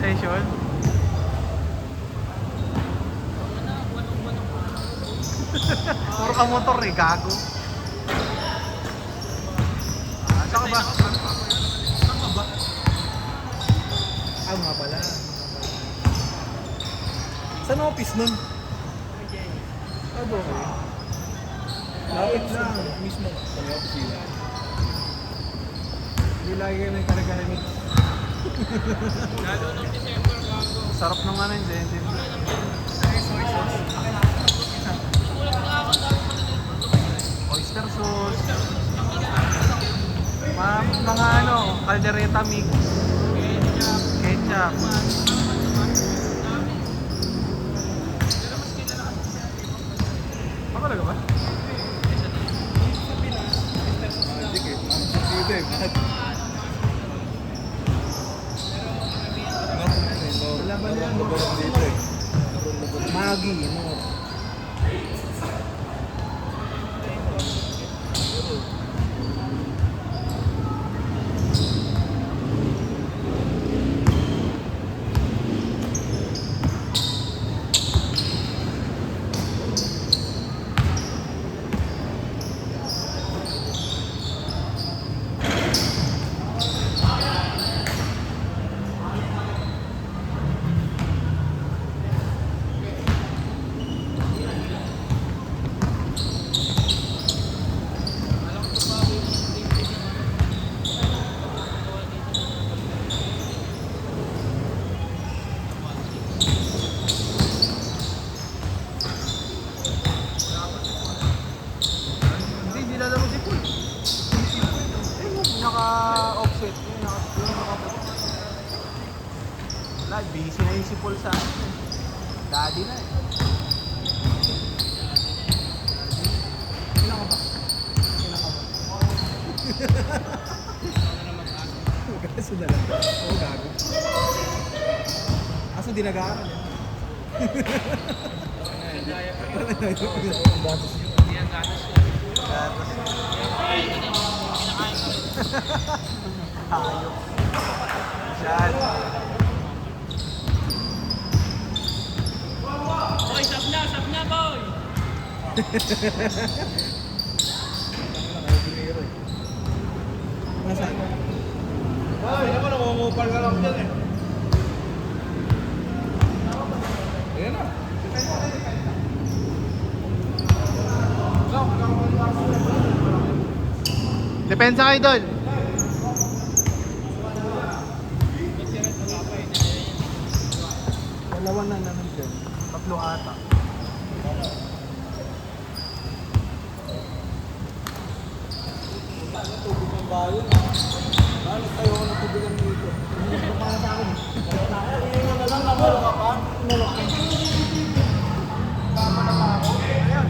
session. Puro ka motor eh, gago. Saan ka ba? Saan ka ba? Ah, nga pala. Saan office nun? Ah, okay. Lapit lang. Mismo. Sa office. Hindi lagi kayo may karga mix. Lalo ng December bago. Sarap ng ano yung incentive. Oyster sauce. Mga ano, caldereta mix. Ketchup. Talaga ba? Laban yan. Magi, no? Naka-offset yun, wala, busy na yung si Paul sa akin. Daddy na eh. Kailan ka ba? Gaso na lang. Oo, gago. Aso di nag-aaral eh. Gatos yun. Hindi ang gatos yun. Gatos yun. Hayop. Diyan. Boy, sab na boy! Nasaan? Ay, naman, namumupal ka lang dyan eh. Ayan na. Depensa kayo doon. Dalawa na naman dyan. Tatlo ata. Tubig ng bayan. Bakit tayo ko ng tubigan dito? Hindi ko para sa akin. Hindi na lang namalo ka pa. Nalaki. Tama na pa ako. Ayan.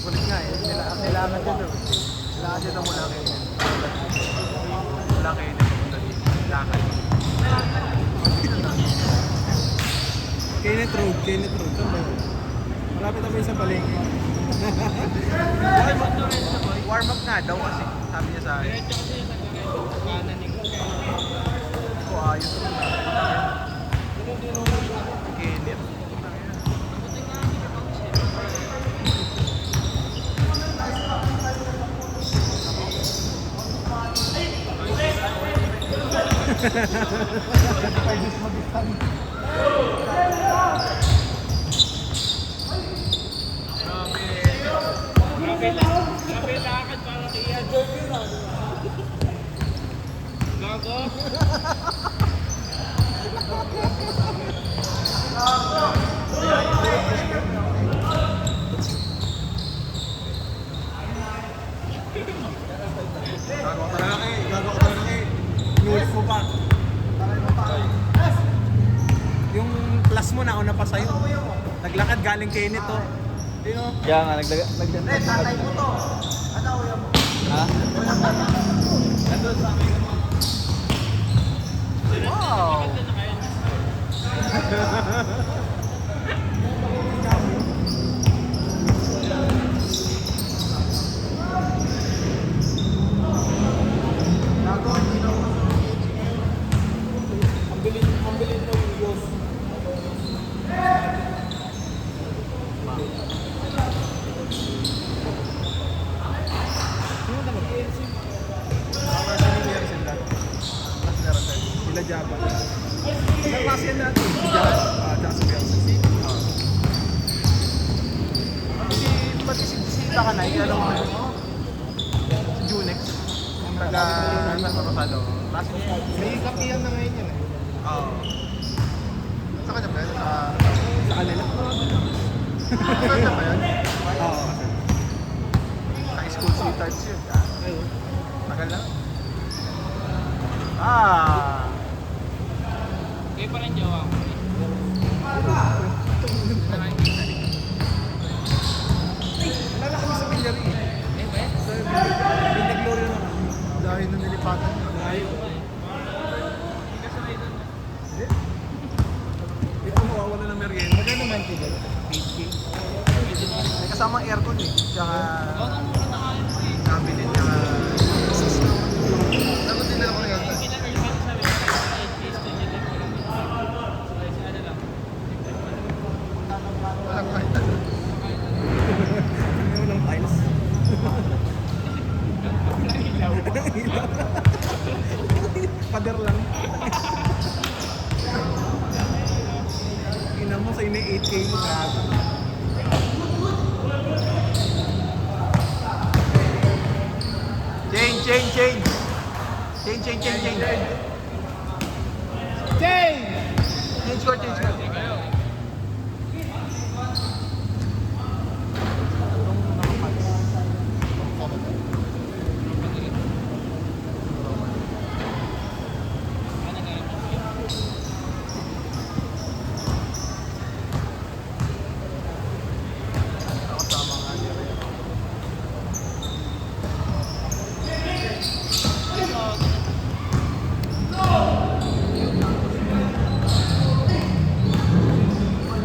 Kulit nga eh. Kailangan dyan doon. Kailangan dyan ang mula kayo. Mula kayo dito. Lakad. Kenneth Road. Saan ba yun? Malapit na ba yung sa palengke? Warm up nga daw kasi. Sabi niya sa akin. Diretso kasi sa kanan ni Go. Ito ayos naman na. Kenneth. Grabe lakad para kay Ian. Gago. Gago ka talaga eh. Inulit mo pa. Yung class mo na una pa sa'yo. Naglakad galing Kenneth to. Kaya nga, nagdagan. Tatay mo to. Ano? Nandun sa amin. Wow! Gago, hindi na ako. Ang bilin mo yung Diyos. Sino naman? Mga senior sila. Mas meron tayo. Sila Java. Ilang klase yan natin? Si Java. Tsaka si Bianca. Pati si Takanay, alam mo yun? Si Junex. Yung taga Rosado. Klase niya. May kapiyan na ngayon yan eh. Oo. Sa kanya ba yun? Sa kanila? Sa kanya ba yun? Oo. Ka-school sweethearts yun. Ayun. Tagal na. Kayo pa rin jowa ko. Alala kami sa Villari. Eh, ba? Sa Villari. Pinag-glory na kami. Dahil nung nilipatan. Ayaw ba eh. Hindi ka sanay doon. Hindi. Ito mawawala ng merienda. Magkano man ito dyan? 8K. May kasamang aircon eh. Tsaka Oo, ang mura na kayo mo eh. cabinet. Tsaka Lagot din na ako ngayon. Kina-earn ka sa sabi ko, kahit case to dyan lang. So, si ano lang. Walang kahit ano. Ano ng tiles? Ilaw. Pader lang. Ina mo sa ina 8K mo gago. Change, change, change. Change, change, change, change. Change! Change ko, change ko. Nakasama nga niya rin.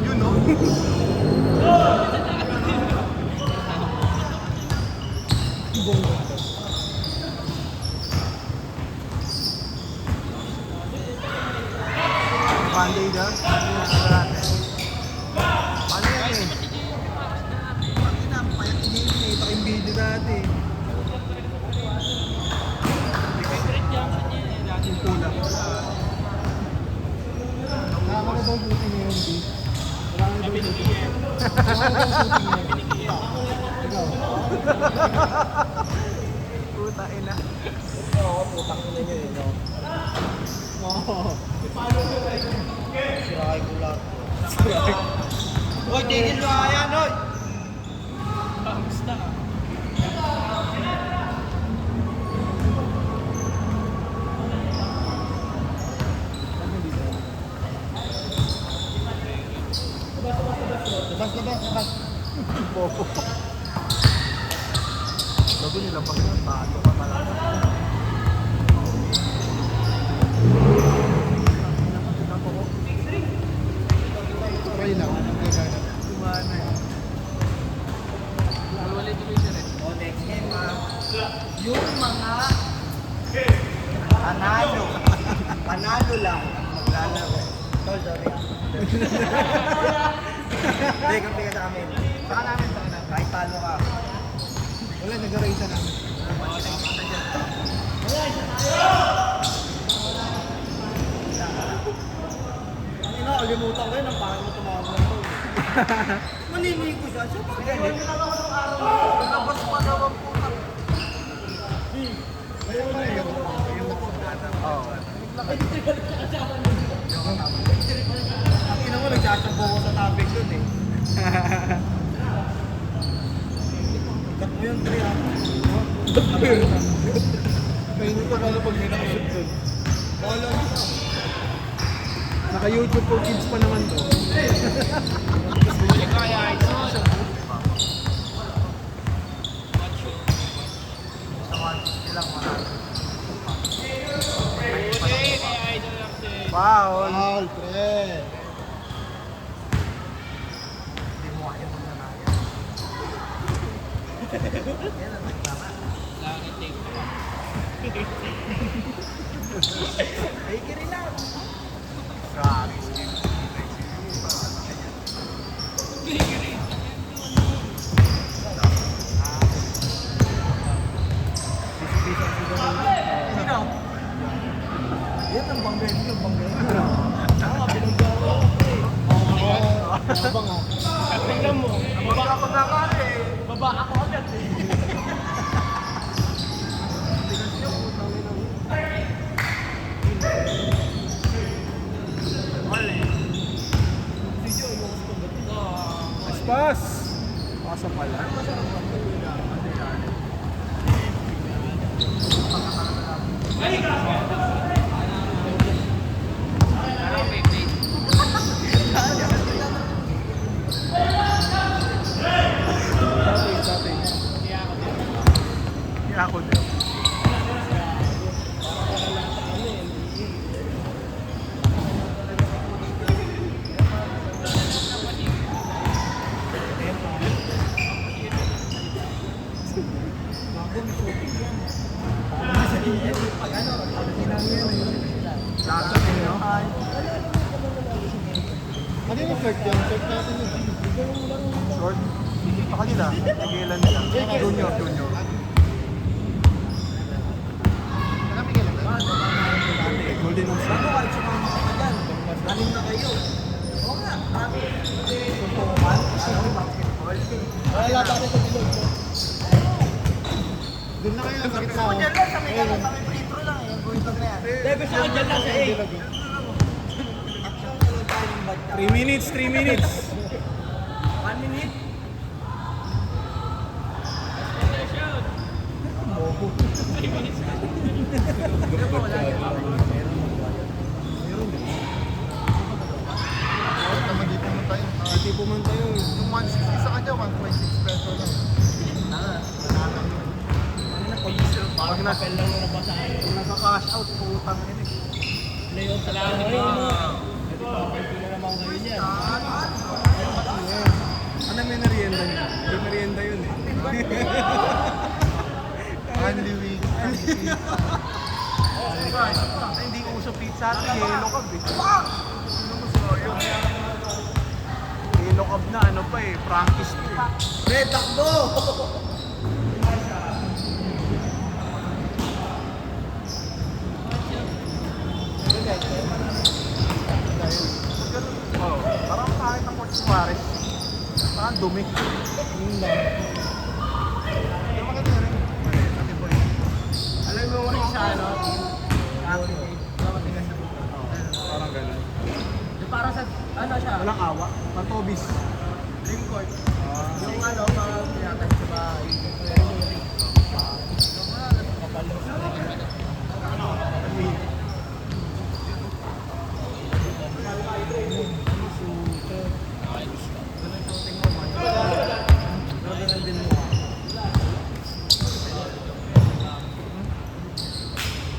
You know? Monday na? Ano yan eh? Pakina, payat ni Jimmy. Ito yung video dati. Favorite junction niya eh. Lagi Yung kulang. Nakaka na daw shooting ngayon, B. Wala na daw Sabi ni shooting. Ian. Wala na daw shooting ngayon. Sabi ni Ian. Ikaw. Puta ina. Oo, putang ina nyo eh, no? Oo. Sirahay ko lahat. Hoy, tigil mo ayan, hoy! Kamusta ka? Labas. Popo. Bago nila pag napato ka talaga. Try lang. Kumana eh. Wala tuloy siya rin. O, next game, yung mga panalo lang ang maglalaro. Tol, sorry. Hindi, kampi ka sa amin. Saka namin. Kahit talo ka. Wala, nag-arrange na namin. Ang ina, kalimutan ko yun. Ang pangit mo tumawag ng tol. Manimig ko siya. Siya pa, kaya nila ako ng araw. Nagabas pa daw ang puta. Ngayon na yun. Oo. Ang ina mo, nagsasampo ko sa topic dun eh. Cut mo yun, Tri, ha? Kainin ko na pag may nakashoot dun. Bahala mo. Naka-YouTube for kids pa naman to. Huli kaya ito. Watch it. Sama lang marami. Huli kay Idol Axel. Foul. Foul, pre. Hindi mo kaya mo na kaya. Yan ang tama. Langit take. Ay, kiri lang. Grabe. Sino? Yan ang bangga niyo, bangga niyo. Pinagdawa ko eh. Abang ah. Tingnan mo. Baba ako na ka eh. Baba ako agad eh. Tingnan niyo, putang ina mo. Mali. Si Joy, yung gusto ba ito? Aspas. Pasa pala. Masarap ang gawin. Ano yan? Ano may plate? Dati. Kaya ako din. Kaya ako din. Lahat din, no? Ano yung flirt yan? Flirt natin yun. Short. Sa kanila. Nagilan nila. Junior. Dati, Golden Oaks. Ako kahit sumama ka dyan. Anim na kayo. Oo nga. Suntukan. Ano? Basketball. Wala tayo sa bilog. Doon na kayo. Sakit sa ako. Dyan lang. Sa may kanan. Sa may free-throw lang. Yung point lang na yan. Debe sa dyan lang sa A. Action na lang tayo ng bad 3 minutes. 1 minute. Another shout. 3 minutes. Hindi pumunta yun. Yung 160 sa kanya, 1.6 peso lang. Pag na, Papel lang na nabasa akin. Naka-cash out, putang ina. Playoff sa lahat ni Mama. Papel na naman ngayon yan. ano may merienda niya? May merienda yun eh. Unli Ay, hindi uso pizza at yellow cab eh. Yellow Cab na, ano pa eh, Frankie's to eh. Pre, takbo! Oh, parang kahit ang Port Suarez. Parang dumi. Yun lang. Yung mga rin. Alam mo rin sa ano? Parang ganun. Yung para sa, ano siya? Walang awa. Pantobis. Dream court. Yung ano, mga pinatag sa bahay.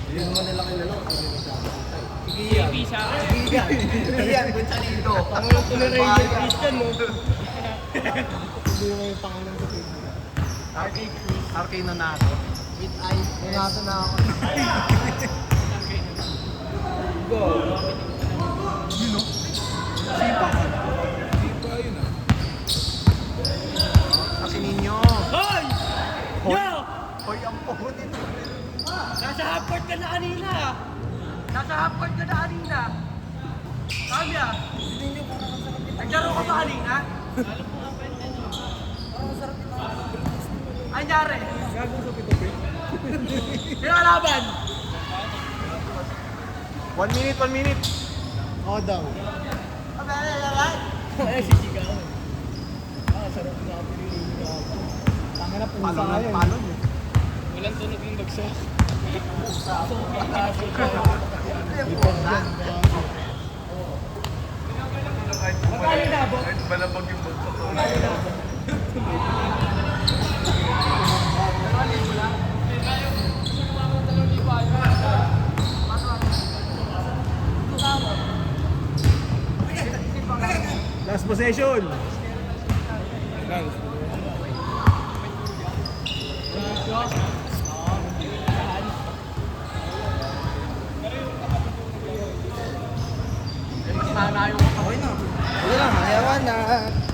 Hindi naman nila kilala. JP sa akin. Iyan, Gonzalito. Pangulo tuloy rin yung Christian mo. Hindi mo yung pangalan ko. Arcade na nato. With eyes. Nangasa na ako. Go. Yun no? Sipa. Sipa yun ah. Kasi ninyo. Hoy! Yo! Hoy, ang puhot ito. Nasa half-court ka na kanina. Nasa half-court ka na kanina. Kami ah. Hindi niyo parang ang sarap ito. Naglaro ka ba kanina? Parang ang sarap ito. Anyari? Gagawin sa pito-pit. Pinalaban! 1 minute, 1 minute. Oo daw. Eh, si Chigaw. Sarap na ako pinili. Tangin na Palo lang, palo eh. Walang tunog yung bagsak. Magkano inabot? Kahit balabag yung bagsak ko. Last possession. Okay na. Wala lang, ayawan na.